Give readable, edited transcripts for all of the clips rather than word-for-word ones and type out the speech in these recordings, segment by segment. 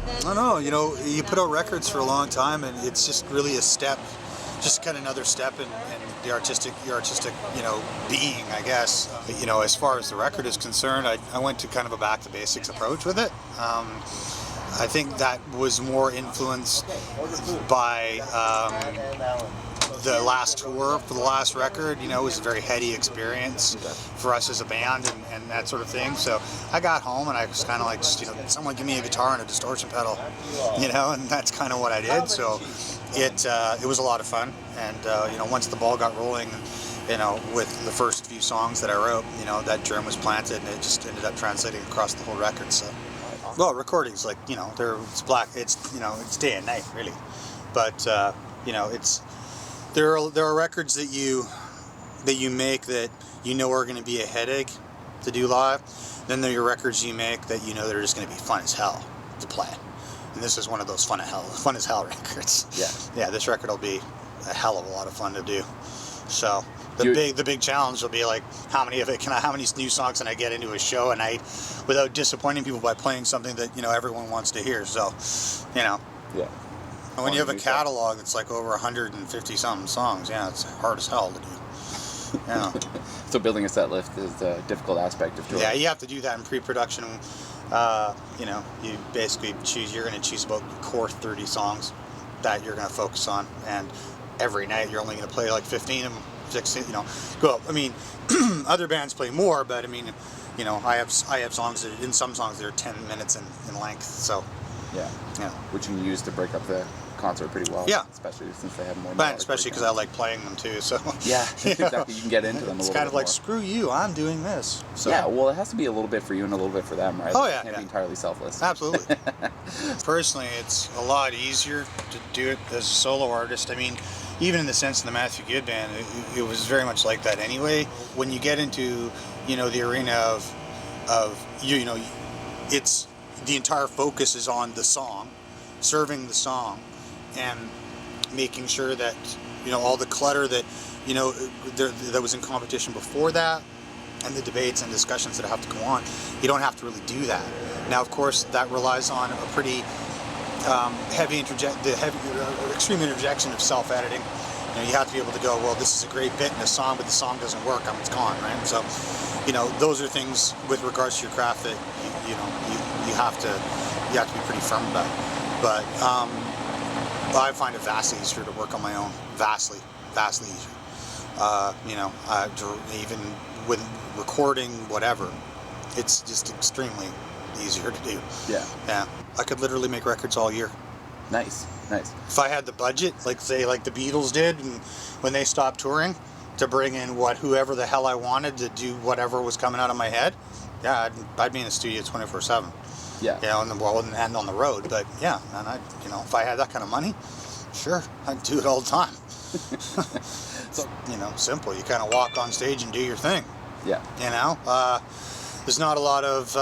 I don't know, you know, you put out records for a long time, and it's just really a step, just kind of another step in your artistic, you know, being, I guess. You know, as far as the record is concerned, I went to kind of a back to basics approach with it. I think that was more influenced by the last tour for the last record. You know, it was a very heady experience for us as a band and that sort of thing. So I got home and I was kind of like, just, you know, someone give me a guitar and a distortion pedal, you know, and that's kind of what I did. So it was a lot of fun. And you know, once the ball got rolling, you know, with the first few songs that I wrote, you know, that germ was planted, and it just ended up translating across the whole record. So, well, recordings, like, you know, it's you know, it's day and night really, but you know, there are records that you make that you know are going to be a headache to do live. Then there are records you make that you know that are just going to be fun as hell to play. And this is one of those fun as hell records. Yeah, this record will be a hell of a lot of fun to do. So the big challenge will be like, how many new songs can I get into a show a night without disappointing people by playing something that, you know, everyone wants to hear. So, you know. Yeah. And when you have a catalog that's like over 150 something songs, yeah, it's hard as hell to do. Yeah. So building a set list is a difficult aspect of touring. Yeah, you have to do that in pre-production. You know, you basically you're going to choose about core 30 songs that you're going to focus on, and every night you're only going to play like 15 of them, 16, you know. I mean, other bands play more, but I mean, you know, I have songs that, in some songs, they're 10 minutes in length, so. Yeah. Which you can use to break up the concert pretty well. Yeah. Especially since they have more. But especially because I like playing them too, so. Yeah, exactly. You can get into them a little bit. It's kind of like, more. Screw you, I'm doing this. So. Yeah, well, it has to be a little bit for you and a little bit for them, right? Oh, yeah. It can't be entirely selfless. Absolutely. Personally, it's a lot easier to do it as a solo artist. I mean, even in the sense of the Matthew Good Band, it was very much like that anyway. When you get into, you know, the arena of you know, it's the entire focus is on the song, serving the song, and making sure that, you know, all the clutter that, you know, that was in competition before that, and the debates and discussions that have to go on, you don't have to really do that. Now, of course, that relies on a pretty extreme interjection of self-editing. You know, you have to be able to go, well, this is a great bit in a song, but the song doesn't work, it's gone, right? So, you know, those are things with regards to your craft that you have to be pretty firm about. But I find it vastly easier to work on my own. Vastly easier. You know, even with recording, whatever, it's just extremely easier to do. Yeah. I could literally make records all year. Nice. If I had the budget, like say like the Beatles did, and when they stopped touring, to bring in whoever the hell I wanted to do whatever was coming out of my head, yeah, I'd be in the studio 24/7. Yeah. You know, and on the road, but yeah, and you know, if I had that kind of money, sure, I'd do it all the time. So, you know, simple. You kind of walk on stage and do your thing. Yeah. You know, there's not a lot of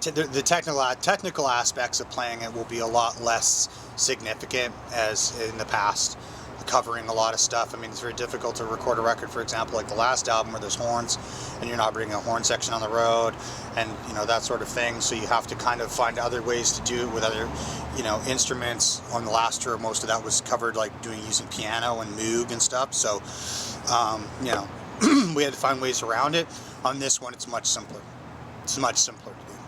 the technical aspects of playing it will be a lot less significant as in the past, covering a lot of stuff. I mean, it's very difficult to record a record, for example, like the last album where there's horns and you're not bringing a horn section on the road and, you know, that sort of thing. So you have to kind of find other ways to do it with other, you know, instruments. On the last tour, most of that was covered like using piano and Moog and stuff. So, you know, we had to find ways around it. On this one, it's much simpler. It's much simpler to do.